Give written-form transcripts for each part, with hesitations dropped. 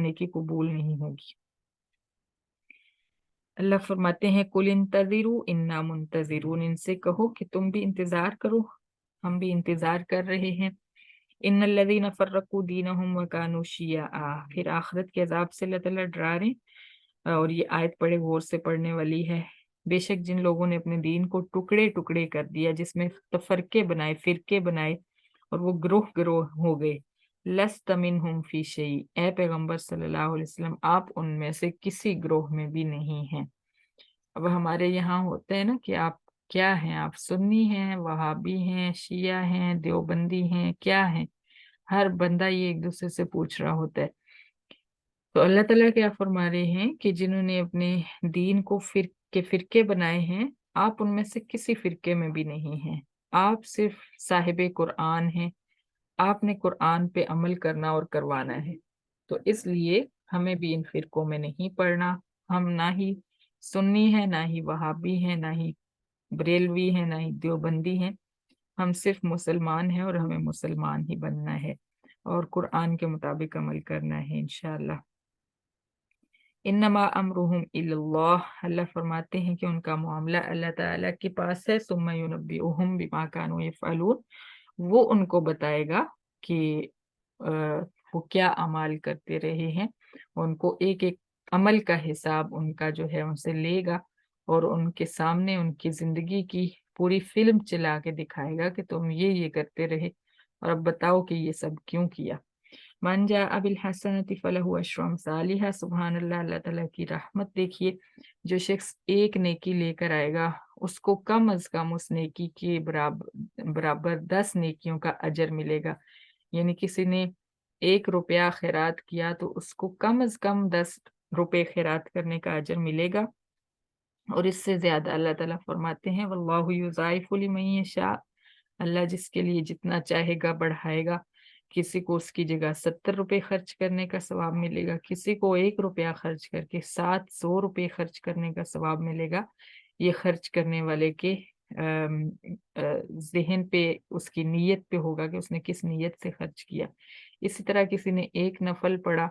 نیکی قبول نہیں ہوگی۔ اللہ فرماتے ہیں قل انتظروا انا منتظرون، ان سے کہو کہ تم بھی انتظار کرو، ہم بھی انتظار کر رہے ہیں۔ ان الذین فرقوا دینہم وکانوا شیعا، پھر آخرت کے عذاب سے اللہ تعالیٰ ڈرا رہے ہیں، اور یہ آیت بڑے غور سے پڑھنے والی ہے۔ بے شک جن لوگوں نے اپنے دین کو ٹکڑے ٹکڑے کر دیا، جس میں تفرقے بنائے، فرقے بنائے، اور وہ گروہ گروہ ہو گئے، لست منہم فی شیء، اے پیغمبر صلی اللہ علیہ وسلم آپ ان میں سے کسی گروہ میں بھی نہیں ہیں۔ اب ہمارے یہاں ہوتا ہے نا کہ آپ کیا ہیں، آپ سنی ہیں، وہابی ہیں، شیعہ ہیں، دیوبندی ہیں، کیا ہیں؟ ہر بندہ یہ ایک دوسرے سے پوچھ رہا ہوتا ہے۔ تو اللہ تعالیٰ کیا فرما رہے ہیں کہ جنہوں نے اپنے دین کو فرقے بنائے ہیں، آپ ان میں سے کسی فرقے میں بھی نہیں ہیں، آپ صرف صاحب قرآن ہیں، آپ نے قرآن پہ عمل کرنا اور کروانا ہے۔ تو اس لیے ہمیں بھی ان فرقوں میں نہیں پڑنا، ہم نہ ہی سنی ہیں، نہ ہی وہابی ہیں، نہ ہی بریلوی ہیں، نہ ہی دیوبندی ہیں، ہم صرف مسلمان ہیں اور ہمیں مسلمان ہی بننا ہے اور قرآن کے مطابق عمل کرنا ہے انشاءاللہ۔ انما امرهم الی اللہ، اللہ فرماتے ہیں کہ ان کا معاملہ اللہ تعالیٰ کے پاس ہے، ثم ینبئهم بما كانوا يفعلون، وہ ان کو بتائے گا کہ وہ کیا اعمال کرتے رہے ہیں، ان کو ایک ایک عمل کا حساب ان کا جو ہے ان سے لے گا، اور ان کے سامنے ان کی زندگی کی پوری فلم چلا کے دکھائے گا کہ تم یہ کرتے رہے، اور اب بتاؤ کہ یہ سب کیوں کیا۔ من جاء بالحسنۃ فلہ عشر امثالها، سبحان اللہ، اللہ تعالیٰ کی رحمت دیکھیے، جو شخص ایک نیکی لے کر آئے گا اس کو کم از کم اس نیکی کے برابر 10 نیکیوں کا اجر ملے گا۔ یعنی کسی نے 1 روپیہ خیرات کیا تو اس کو کم از کم 10 روپے خیرات کرنے کا اجر ملے گا، اور اس سے زیادہ اللہ تعالیٰ فرماتے ہیں واللہ یضاعف لمن یشاء، اللہ جس کے لیے جتنا چاہے گا بڑھائے گا۔ کسی کو اس کی جگہ 70 روپے خرچ کرنے کا ثواب ملے گا، کسی کو 1 روپیہ خرچ کر کے 700 روپے خرچ کرنے کا ثواب ملے گا۔ یہ خرچ کرنے والے کے ذہن پہ، اس کی نیت پہ ہوگا کہ اس نے کس نیت سے خرچ کیا۔ اسی طرح کسی نے 1 نفل پڑھا،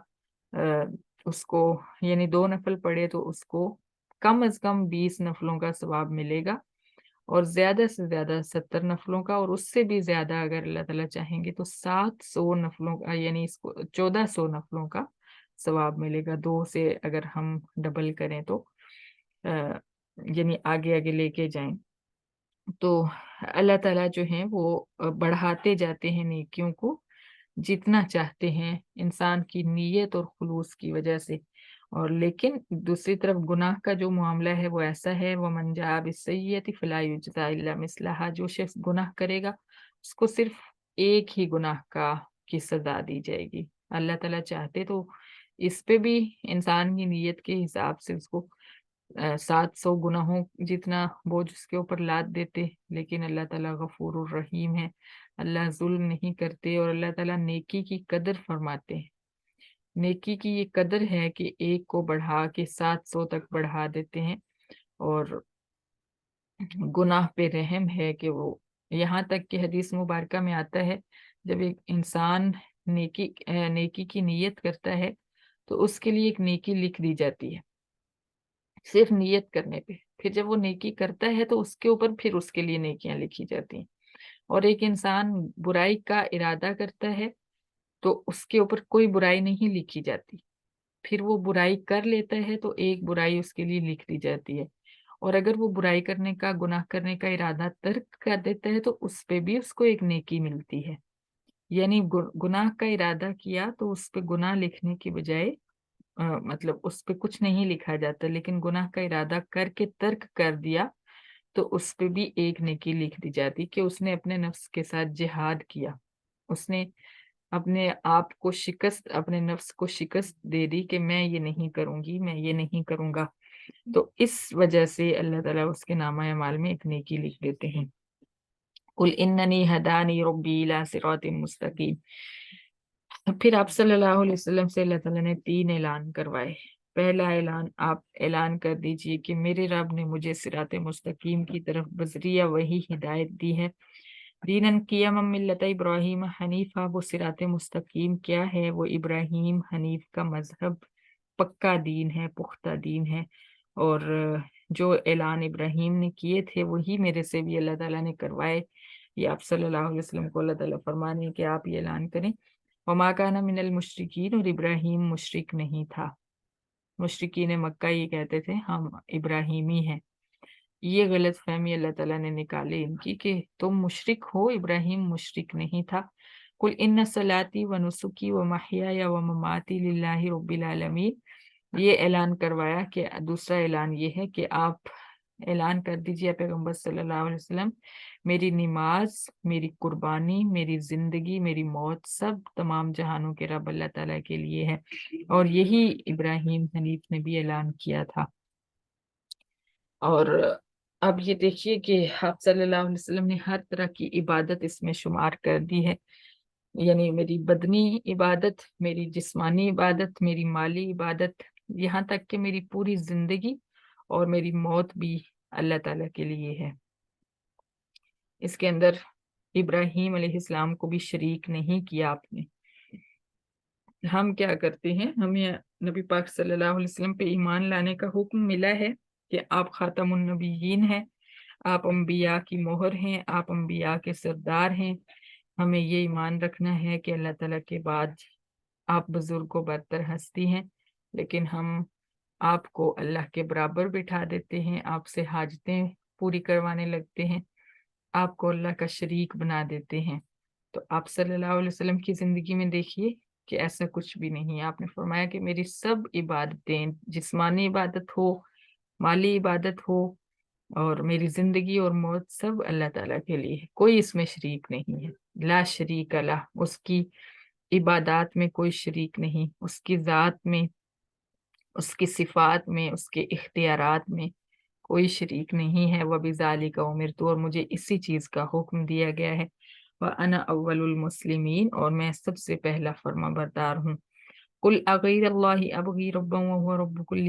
اس کو یعنی 2 نفل پڑھے تو اس کو کم از کم 20 نفلوں کا ثواب ملے گا، اور زیادہ سے زیادہ 70 نفلوں کا، اور اس سے بھی زیادہ اگر اللہ تعالیٰ چاہیں گے تو 700 نفلوں کا، یعنی اس کو 1400 نفلوں کا ثواب ملے گا۔ 2 سے اگر ہم ڈبل کریں تو یعنی آگے آگے لے کے جائیں تو اللہ تعالیٰ جو ہیں وہ بڑھاتے جاتے ہیں نیکیوں کو جتنا چاہتے ہیں انسان کی نیت اور خلوص کی وجہ سے۔ اور لیکن دوسری طرف گناہ کا جو معاملہ ہے وہ ایسا ہے، وَمَنْ جَاءَ بِالسَّيِّئَةِ فَلَا يُجْزَىٰ إِلَّا مِثْلَهَا، جو شخص گناہ کرے گا اس کو صرف ایک ہی گناہ کی سزا دی جائے گی۔ اللہ تعالیٰ چاہتے تو اس پہ بھی انسان کی نیت کے حساب سے اس کو 700 گناہوں جتنا بوجھ اس کے اوپر لاد دیتے، لیکن اللہ تعالیٰ غفور الرحیم ہے، اللہ ظلم نہیں کرتے، اور اللہ تعالیٰ نیکی کی قدر فرماتے ہیں۔ نیکی کی یہ قدر ہے کہ ایک کو بڑھا کے 700 تک بڑھا دیتے ہیں، اور گناہ پہ رحم ہے کہ وہ یہاں تک کہ حدیث مبارکہ میں آتا ہے جب ایک انسان نیکی کی نیت کرتا ہے تو اس کے لیے ایک نیکی لکھ دی جاتی ہے صرف نیت کرنے پہ، پھر جب وہ نیکی کرتا ہے تو اس کے اوپر پھر اس کے لیے نیکیاں لکھی جاتی ہیں، اور ایک انسان برائی کا ارادہ کرتا ہے تو اس کے اوپر کوئی برائی نہیں لکھی جاتی، پھر وہ برائی کر لیتا ہے تو ایک برائی اس کے لیے لکھ دی جاتی ہے، اور اگر وہ برائی کرنے کا، گناہ کرنے کا ارادہ ترک کر دیتا ہے تو اس پہ بھی اس کو ایک نیکی ملتی ہے۔ یعنی گناہ کا ارادہ کیا تو اس پہ گناہ لکھنے کی بجائے مطلب اس پہ کچھ نہیں لکھا جاتا، لیکن گناہ کا ارادہ کر کے ترک کر دیا تو اس پہ بھی ایک نیکی لکھ دی جاتی کہ اس نے اپنے نفس کے ساتھ جہاد کیا، اس نے اپنے آپ کو شکست، اپنے نفس کو شکست دے دی کہ میں یہ نہیں کروں گی، میں یہ نہیں کروں گا، تو اس وجہ سے اللہ تعالیٰ اس کے نامہ اعمال میں ایک نیکی لکھ دیتے ہیں۔ قل اننی ہدانی ربی الی صراط مستقیم، پھر آپ صلی اللہ علیہ وسلم سے اللہ تعالیٰ نے 3 اعلان کروائے۔ پہلا اعلان، آپ اعلان کر دیجئے کہ میرے رب نے مجھے صراط مستقیم کی طرف بذریعہ وہی ہدایت دی ہے، دینن قیما ملت ابراہیم حنیفہ، وہ صراط مستقیم کیا ہے؟ وہ ابراہیم حنیف کا مذہب پکا دین ہے، پختہ دین ہے، اور جو اعلان ابراہیم نے کیے تھے وہی میرے سے بھی اللہ تعالیٰ نے کروائے۔ یہ آپ صلی اللہ علیہ وسلم کو اللہ تعالیٰ فرمانے ہیں کہ آپ یہ اعلان کریں۔ وما کان من المشرکین، اور ابراہیم مشرک نہیں تھا۔ مشرکین مکہ یہ کہتے تھے ہم ابراہیمی ہیں۔ یہ غلط فہمی اللہ تعالیٰ نے نکالے ان کی کہ تم مشرک ہو، ابراہیم مشرک نہیں تھا۔ قل ان صلاتی و نسکی و محیای و مماتی للہ رب العالمین، یہ اعلان کروایا کہ دوسرا اعلان یہ ہے کہ آپ اعلان کر دیجئے پیغمبر صلی اللہ علیہ وسلم، میری نماز، میری قربانی، میری زندگی، میری موت سب تمام جہانوں کے رب اللہ تعالیٰ کے لیے ہے۔ اور یہی ابراہیم حنیف نے بھی اعلان کیا تھا۔ اور اب یہ دیکھیے کہ آپ صلی اللہ علیہ وسلم نے ہر طرح کی عبادت اس میں شمار کر دی ہے، یعنی میری بدنی عبادت، میری جسمانی عبادت، میری مالی عبادت، یہاں تک کہ میری پوری زندگی اور میری موت بھی اللہ تعالیٰ کے لیے ہے۔ اس کے اندر ابراہیم علیہ السلام کو بھی شریک نہیں کیا آپ نے۔ ہم کیا کرتے ہیں، ہمیں نبی پاک صلی اللہ علیہ وسلم پہ ایمان لانے کا حکم ملا ہے کہ آپ خاتم النبیین ہیں، آپ انبیاء کی مہر ہیں، آپ انبیاء کے سردار ہیں۔ ہمیں یہ ایمان رکھنا ہے کہ اللہ تعالیٰ کے بعد آپ بزرگ و برتر ہستی ہیں، لیکن ہم آپ کو اللہ کے برابر بٹھا دیتے ہیں، آپ سے حاجتیں پوری کروانے لگتے ہیں، آپ کو اللہ کا شریک بنا دیتے ہیں۔ تو آپ صلی اللہ علیہ وسلم کی زندگی میں دیکھیے کہ ایسا کچھ بھی نہیں۔ آپ نے فرمایا کہ میری سب عبادتیں، جسمانی عبادت ہو، مالی عبادت ہو، اور میری زندگی اور موت سب اللہ تعالیٰ کے لیے ہے، کوئی اس میں شریک نہیں ہے۔ لا شریک اللہ، اس کی عبادات میں کوئی شریک نہیں، اس کی ذات میں، اس کی صفات میں، اس کے اختیارات میں کوئی شریک نہیں ہے۔ وَبِذَالِكَ أُمِرْتُ، اور مجھے اسی چیز کا حکم دیا گیا ہے۔ وَأَنَا أَوَّلُ الْمُسْلِمِينَ، اور میں سب سے پہلا فرما بردار ہوں۔ قُلْ أَغَيْرَ اللَّهِ أَبْغِي رَبًّا وَهُوَ رَبُّ كُلِّ